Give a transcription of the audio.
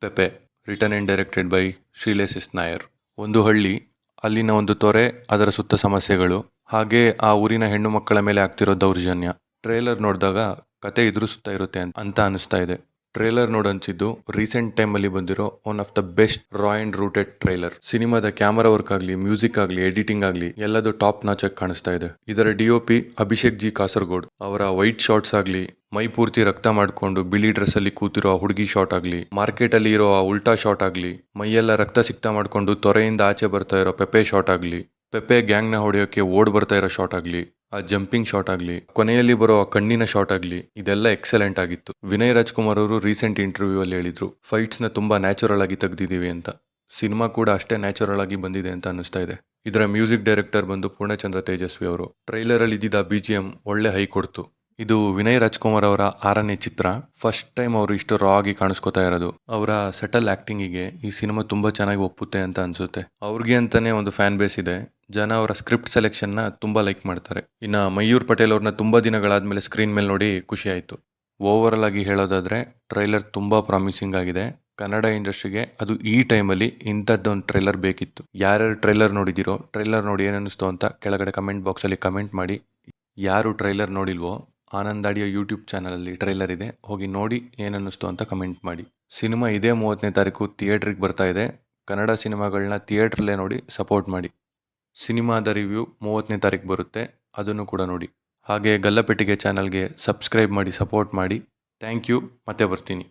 ಪೆಪೆ written and directed by Sreelesh S Nair. ಒಂದು ಹಳ್ಳಿ, ಅಲ್ಲಿನ ಒಂದು ತೊರೆ, ಅದರ ಸುತ್ತ ಸಮಸ್ಯೆಗಳು, ಹಾಗೆ ಆ ಊರಿನ ಹೆಣ್ಣು ಮಕ್ಕಳ ಮೇಲೆ ಆಗ್ತಿರೋ ದೌರ್ಜನ್ಯ. ಟ್ರೇಲರ್ ನೋಡಿದಾಗ ಕತೆ ಇದ್ರ ಸುತ್ತ ಇರುತ್ತೆ ಅಂತ ಅನಿಸ್ತಾ ಇದೆ. ಟ್ರೇಲರ್ ನೋಡನ್ಸಿದ್ದು ರೀಸೆಂಟ್ ಟೈಮಲ್ಲಿ ಬಂದಿರೋ one of the best raw and rooted trailer. ಸಿನಿಮಾದ ಕ್ಯಾಮರಾ ವರ್ಕ್ ಆಗಲಿ, ಮ್ಯೂಸಿಕ್ ಆಗಲಿ, ಎಡಿಟಿಂಗ್ ಆಗಲಿ ಎಲ್ಲದೂ ಟಾಪ್ ನಾಚ್ ಆಗಿ ಕಾಣಿಸ್ತಾ ಇದೆ. ಇದರ DOP ಅಭಿಷೇಕ್ ಜಿ ಕಾಸರಗೋಡ್. ಅವರ ವೈಟ್ ಶಾಟ್ಸ್ ಆಗಲಿ, ಮೈ ಪೂರ್ತಿ ರಕ್ತ ಮಾಡಿಕೊಂಡು ಬಿಳಿ ಡ್ರೆಸ್ ಅಲ್ಲಿ ಕೂತಿರೋ ಆ ಹುಡುಗಿ ಶಾಟ್ ಆಗಲಿ, ಮಾರ್ಕೆಟ್ ಅಲ್ಲಿ ಇರೋ ಆ ಉಲ್ಟಾ ಶಾಟ್ ಆಗಲಿ, ಮೈಯೆಲ್ಲ ರಕ್ತ ಸಿಕ್ತಾ ಮಾಡಿಕೊಂಡು ತೊರೆಯಿಂದ ಆಚೆ ಬರ್ತಾ ಇರೋ ಪೆಪೆ ಶಾಟ್ ಆಗಲಿ, ಪೆಪೆ ಗ್ಯಾಂಗ್ ನ ಹೊಡೆಯೋಕೆ ಓಡ್ ಬರ್ತಾ ಇರೋ ಶಾಟ್ ಆಗಲಿ, ಆ ಜಂಪಿಂಗ್ ಶಾಟ್ ಆಗಲಿ, ಕೊನೆಯಲ್ಲಿ ಬರೋ ಆ ಕಣ್ಣಿನ ಶಾಟ್ ಆಗಲಿ, ಇದೆಲ್ಲ ಎಕ್ಸಲೆಂಟ್ ಆಗಿತ್ತು. ವಿನಯ್ ರಾಜ್ಕುಮಾರ್ ಅವರು ರೀಸೆಂಟ್ ಇಂಟರ್ವ್ಯೂ ಅಲ್ಲಿ ಹೇಳಿದ್ರು, ಫೈಟ್ಸ್ ನ ತುಂಬಾ ನ್ಯಾಚುರಲ್ ಆಗಿ ತೆಗ್ದಿದೀವಿ ಅಂತ. ಸಿನಿಮಾ ಕೂಡ ಅಷ್ಟೇ ನ್ಯಾಚುರಲ್ ಆಗಿ ಬಂದಿದೆ ಅಂತ ಅನಿಸ್ತಾ ಇದೆ. ಇದರ ಮ್ಯೂಸಿಕ್ ಡೈರೆಕ್ಟರ್ ಬಂದು ಪೂರ್ಣಚಂದ್ರ ತೇಜಸ್ವಿ ಅವರು. ಟ್ರೈಲರ್ ಅಲ್ಲಿ ಇದ್ದಿದ್ದ BGM ಒಳ್ಳೆ ಹೈ ಕೊಡ್ತು. ಇದು ವಿನಯ್ ರಾಜ್ಕುಮಾರ್ ಅವರ 6ನೇ ಚಿತ್ರ. ಫಸ್ಟ್ ಟೈಮ್ ಅವರು ಇಷ್ಟು ರಾ ಆಗಿ ಕಾಣಿಸ್ಕೊತಾ ಇರೋದು. ಅವರ ಸೆಟಲ್ ಆಕ್ಟಿಂಗಿಗೆ ಈ ಸಿನಿಮಾ ತುಂಬಾ ಚೆನ್ನಾಗಿ ಒಪ್ಪುತ್ತೆ ಅಂತ ಅನ್ಸುತ್ತೆ. ಅವ್ರಿಗೆ ಅಂತಾನೆ ಒಂದು ಫ್ಯಾನ್ ಬೇಸ್ ಇದೆ. ಜನ ಅವರ ಸ್ಕ್ರಿಪ್ಟ್ ಸೆಲೆಕ್ಷನ್ ನ ತುಂಬಾ ಲೈಕ್ ಮಾಡ್ತಾರೆ. ಇನ್ನ ಮಯೂರ್ ಪಟೇಲ್ ಅವ್ರನ್ನ ತುಂಬಾ ದಿನಗಳಾದ್ಮೇಲೆ ಸ್ಕ್ರೀನ್ ಮೇಲೆ ನೋಡಿ ಖುಷಿ ಆಯ್ತು. ಓವರ್ ಆಗಿ ಹೇಳೋದಾದ್ರೆ ಟ್ರೈಲರ್ ತುಂಬಾ ಪ್ರಾಮಿಸಿಂಗ್ ಆಗಿದೆ. ಕನ್ನಡ ಇಂಡಸ್ಟ್ರಿಗೆ ಅದು ಈ ಟೈಮಲ್ಲಿ ಇಂಥದ್ದೊಂದು ಟ್ರೈಲರ್ ಬೇಕಿತ್ತು. ಯಾರ್ಯಾರು ಟ್ರೈಲರ್ ನೋಡಿದಿರೋ, ಟ್ರೈಲರ್ ನೋಡಿ ಏನನ್ನಿಸ್ತು ಅಂತ ಕೆಳಗಡೆ ಕಮೆಂಟ್ ಬಾಕ್ಸಲ್ಲಿ ಕಮೆಂಟ್ ಮಾಡಿ. ಯಾರು ಟ್ರೈಲರ್ ನೋಡಿಲ್ವೋ, ಆನಂದ್ ಆಡಿಯೋ ಯೂಟ್ಯೂಬ್ ಚಾನಲಲ್ಲಿ ಟ್ರೈಲರ್ ಇದೆ, ಹೋಗಿ ನೋಡಿ ಏನನ್ನಿಸ್ತು ಅಂತ ಕಮೆಂಟ್ ಮಾಡಿ. ಸಿನಿಮಾ ಇದೇ 30ನೇ ತಾರೀಕು ಥಿಯೇಟ್ರಿಗೆ ಬರ್ತಾ ಇದೆ. ಕನ್ನಡ ಸಿನಿಮಾಗಳನ್ನ ಥಿಯೇಟ್ರಲ್ಲೇ ನೋಡಿ ಸಪೋರ್ಟ್ ಮಾಡಿ. ಸಿನಿಮಾದ ರಿವ್ಯೂ 30ನೇ ತಾರೀಕು ಬರುತ್ತೆ, ಅದನ್ನು ಕೂಡ ನೋಡಿ. ಹಾಗೆ ಗಲ್ಲಪೆಟ್ಟಿಗೆ ಚಾನಲ್ಗೆ ಸಬ್ಸ್ಕ್ರೈಬ್ ಮಾಡಿ ಸಪೋರ್ಟ್ ಮಾಡಿ. Thank you. ಮತ್ತೆ ಬರ್ತೀನಿ.